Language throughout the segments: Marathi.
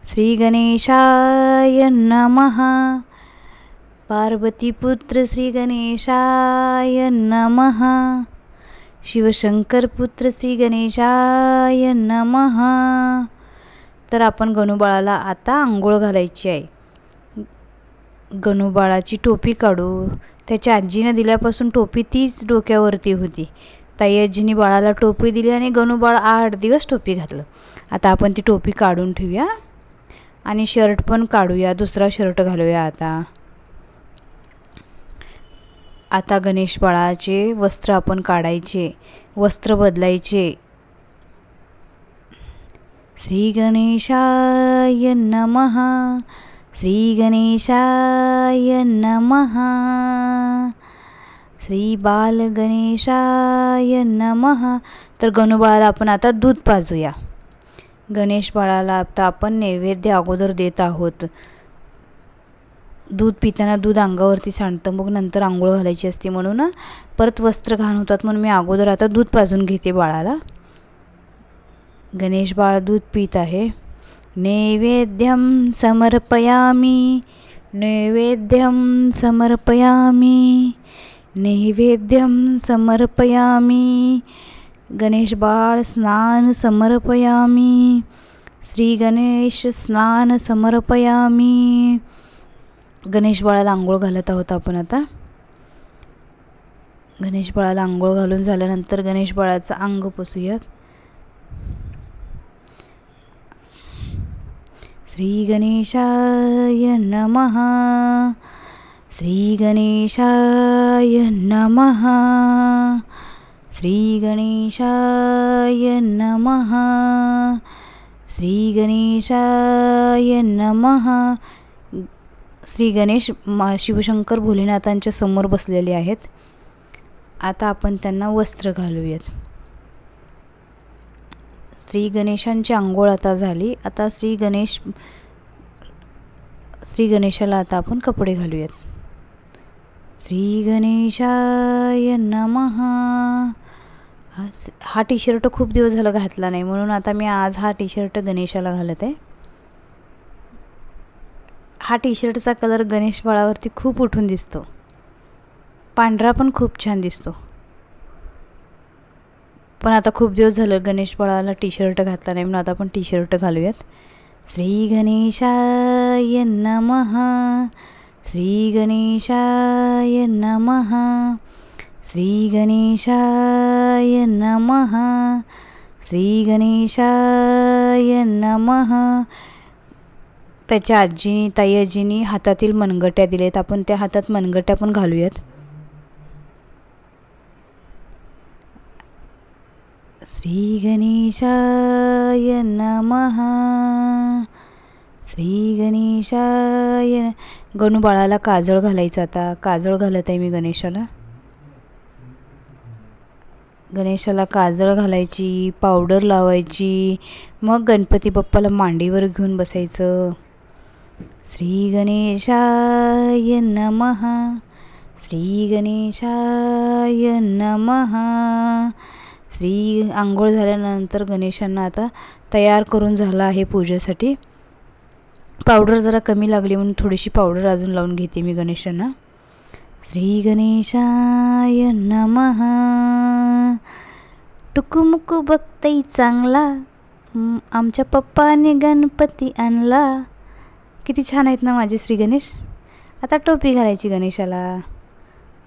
श्री गणेशाय नमः. पार्वतीपुत्र श्री गणेशाय नमः. शिवशंकर पुत्र श्री गणेशाय नमः. तर आपण गणूबाळाला आता आंघोळ घालायची आहे. गणूबाळाची टोपी काढू. त्याच्या आजीनं दिल्यापासून टोपी तीच डोक्यावरती होती. ताई आजीने बाळाला टोपी दिली आणि गणूबाळ 8 दिवस टोपी घातलं. आता आपण ती टोपी काढून ठेवूया आणि शर्ट पण काढूया. दुसरा शर्ट घालूया. आता गणेश बाळाचे वस्त्र आपण काढायचे, वस्त्र बदलायचे. श्री गणेशाय नमः. श्री गणेशाय नमः. श्री बाल गणेशाय नमः. तर गणूबाळाला आपण आता दूध पाजूया. गणेश बाळाला आता आपण नैवेद्य अगोदर देत आहोत. दूध पिताना दूध अंगावरती सांडतं, मग नंतर आंघोळ घालायची असते, म्हणून परत वस्त्र घाण होतात, म्हणून मी अगोदर आता दूध पाजून घेते बाळाला. गणेश बाळ दूध पित आहे. नैवेद्यं समर्पयामि. नैवेद्यं समर्पयामि. नैवेद्यं समर्पयामि. गणेश बाळ स्नान समर्पयामि. श्री गणेश स्नान समर्पयामि. गणेश बाळाला आंघोळ घालत आहोत आपण आता. गणेश बाळाला आंघोळ घालून झाल्यानंतर गणेश बाळाचं अंग पुसूयात. श्री गणेशाय नमः. श्री गणेशाय नमः. श्री गणेशाय नमः. श्री गणेशाय नमः. श्री गणेश शिवशंकर भोलेनाथांच्या समोर बसलेले आहेत. आता आपण त्यांना वस्त्र घालूयात. श्री गणेशांची आंघोळ आता झाली. आता श्री गणेशाला आता आपण कपडे घालूयात. श्री गणेशाय नमः. हा टी शर्ट खूप दिवस झालं घातला नाही, म्हणून आता मी आज हा टी शर्ट गणेशाला घालत आहे. हा टी शर्टचा कलर गणेश बाळावरती खूप उठून दिसतो. पांढरा पण खूप छान दिसतो. पण आता खूप दिवस झालं गणेश बाळाला टी शर्ट घातला नाही, म्हणून आता आपण टी शर्ट घालूयात. श्री गणेशाय नमः. श्री गणेशाय नमः. श्री गणेशाय नमः. श्री गणेशाय नमः. त्याच्या आजीनी, ताई आजीनी हातातील मनगट्या दिलेत. आपण त्या हातात मनगट्या पण घालूयात. श्री गणेशाय नमः. श्री गणेशाय. गणू बाळाला काजळ घालायचं. आता काजळ घालत आहे मी गणेशाला. गणेशाला काजळ घालायची, पावडर लावायची, मग गणपती बाप्पाला मांडीवर घेऊन बसायचं. श्री गणेशाय नमः. श्री गणेशाय नमः. श्री आंघोळ झाल्यानंतर गणेशांना आता तयार करून झाला आहे पूजेसाठी. पावडर जरा कमी लागली म्हणून थोडीशी पावडर अजून लावून घेते मी गणेशांना. श्री गणेशाय नमः. टुकुमुकू बघतई चांगला, आमच्या पप्पाने गणपती आणला. किती छान आहेत ना माझे श्री गणेश. आता टोपी घालायची गणेशाला.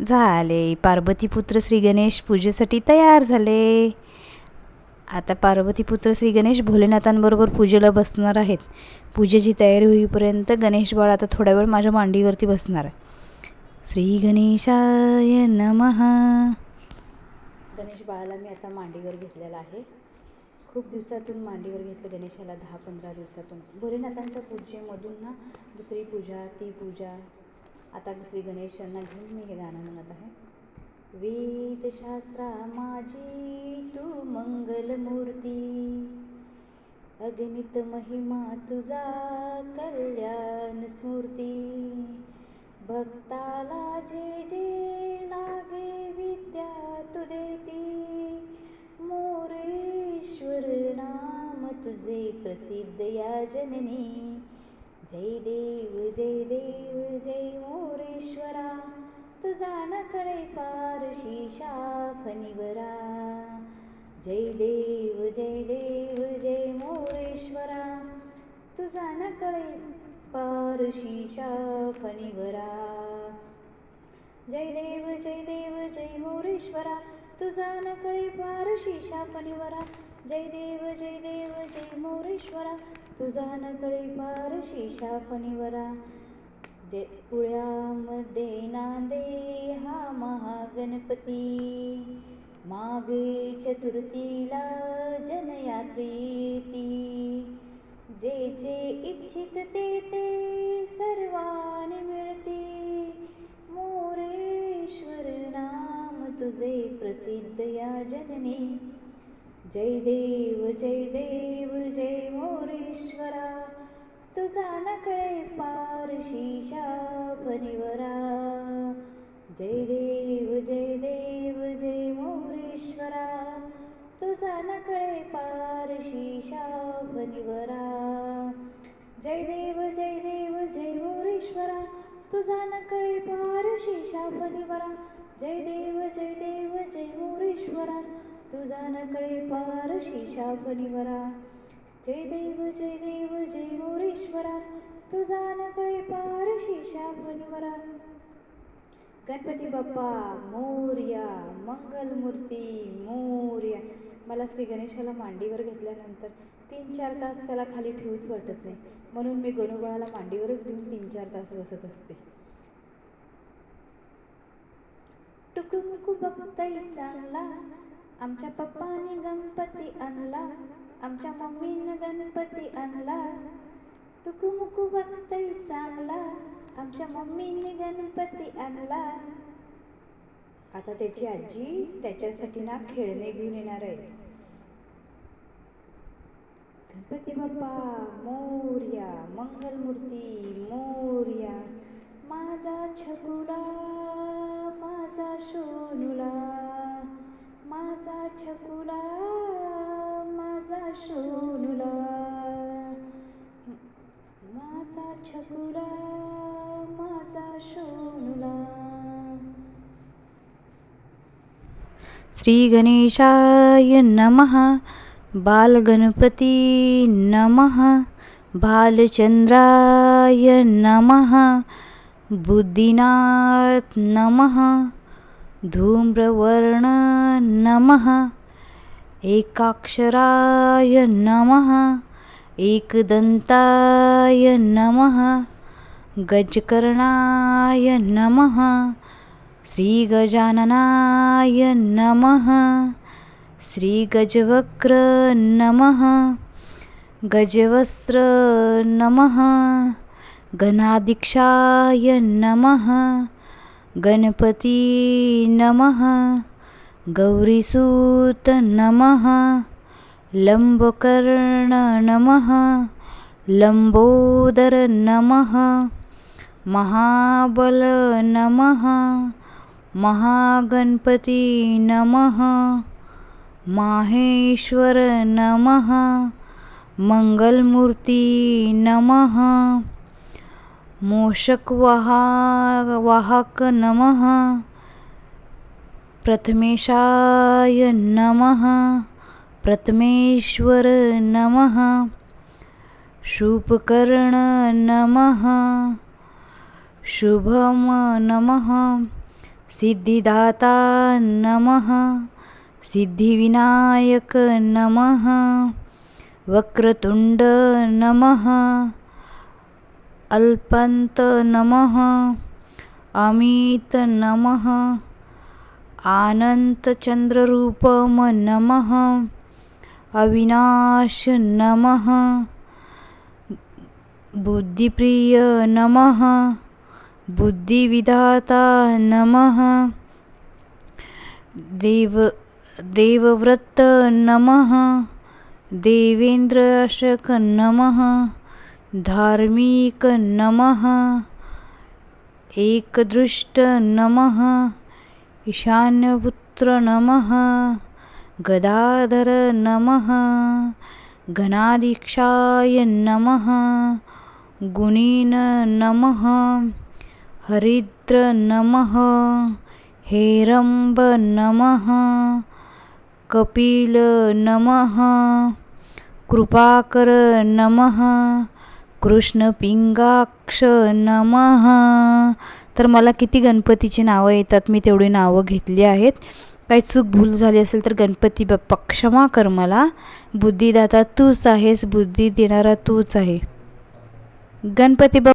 झाले. पार्वतीपुत्र श्री गणेश पूजेसाठी तयार झाले. आता पार्वतीपुत्र श्री गणेश भोलेनाथांबरोबर पूजेला बसणार आहेत. पूजेची तयारी होईपर्यंत गणेश बाळ आता थोडा वेळ माझ्या मांडीवरती बसणार आहे. श्री गणेशाय नमः. गणेश बाळाला मी आता मांडीवर घेतलेला आहे. खूप दिवसातून मांडीवर घेतलं गणेशाला, 10-15 दिवसातून. भोलेनाथांच्या पूजेमधून ना दुसरी पूजा, ती पूजा. आता श्री गणेशांना घेऊन मी हे गाणं म्हणत आहे. वेदशास्त्रा माझी तू मंगलमूर्ती, अगणित महिमा तुझा कल्याण स्मूर्ती. भक्ताला जे जे लागे विद्या तू देती, मोरेश्वर नाम तुझे तुझे प्रसिद्ध या जननी. जय देव जय देव जय मोरेश्वरा, तुझा नकळे पार शीशा फणीवरा. जय देव जय मोरेश्वरा, तुझा नकळे पार शीशा फणीवरा. जय देव जय मोरेश्वरा, तुझा नकळे पार शीशा फणीवरा. जय देव जय मोरेश्वरा, तुझा नकळे पार शीशा फणीवरा. पुण्यामध्ये नांदे हा महागणपती, माघे चतुर्थीला जनयात्री येती. जे जे इच्छित ते सर्वांनी मिळती, मोरेश्वर नाम तुझे प्रसिद्ध या जननी. जय देव जय मोरेश्वरा, तुझा नकळे पार शीशा फणीवरा. जय देव जय मोरेश्वरा, तुझा नकळे पार शीशा फणीवरा. जय देव जय मोरेश्वरा, तुझा नकळे पार शीशा फणीवरा. जय देव जय मोरेश्वरा, तुझा नकळे पार शीशा फणीवरा. जय देव जय मोरेश्वरा, तुझा नकळे पार शीशा फणीवरा. गणपती बाप्पा मोरया, मंगलमूर्ती मोरया. मला श्री गणेशाला मांडीवर घेतल्यानंतर 3-4 तास त्याला खाली ठेवूच वाटत नाही, म्हणून मी गणोबाळाला मांडीवरच घेऊन 3-4 तास बसत असते. टुकुमुकू बघताय चांगला, आमच्या पप्पाने गणपती आणला, आमच्या मम्मीनं गणपती आणला. टुकुमुकू बघताय चांगला, आमच्या मम्मीने गणपती आणला. आता त्याची आजी त्याच्यासाठी ना खेळणे घेऊन येणार आहे. गणपती बाप्पा मोरया, मंगलमूर्ती मोरया. माझा छकुला माझा सोनुला, माझा छकुला माझा सोनुला, माझा छकुला माझा सोनुला. श्री गणेशाय नमः. बालगणपती नमः. बालचंद्राय नमः. बुद्धिनाथ नमः. धूम्रवर्ण नमः. एकाक्षराय नमः. एकदंताय नमः. गजकर्णाय नमः. श्री गजाननाय नमः. श्री गजवक्र नमः. गजवस्त्र नमः. गणाधीक्षाय नमः. गणपती नमः. गौरीसूत नमः. लंबकर्ण नमः. लंबोदर नमः. महाबल नमः. महागणपती नमः. माहेश्वर नमः. मंगलमूर्ती नमः. मोषक वाहक नमः. प्रथमेशाय नमः. प्रथमेश्वर नमः. शुभकर्ण नमः. शुभम नमः. सिद्धिदाता नमः. सिद्धिविनायक नमः. वक्रतुंड नमः. अल्पंत नमः. अमित नमः. अनंत चंद्ररूपम नमः. अविनाश नमः. बुद्धिप्रिय नमः. बुद्धिविधाता नमः. देवव्रत नमः. देवेंद्रशक नमः. धार्मिक नमः. एकदृष्ट नमः. ईशान्यपुत्र नमः. गदाधर नमः. गणाधीशाय नमः गुणीन नमः हरिद्र नमः हेरंब नमः कपिल नमः कृपाकर नमः कृष्णपिंगाक्ष नमः. तर मला किती गणपतीची नावं येतात, मी तेवढी नावं घेतली आहेत. काही चूक भूल झाली असेल तर गणपती बाप्पा क्षमा कर मला. बुद्धिदाता तूच आहेस, बुद्धी देणारा तूच आहे. गणपती बाप्पा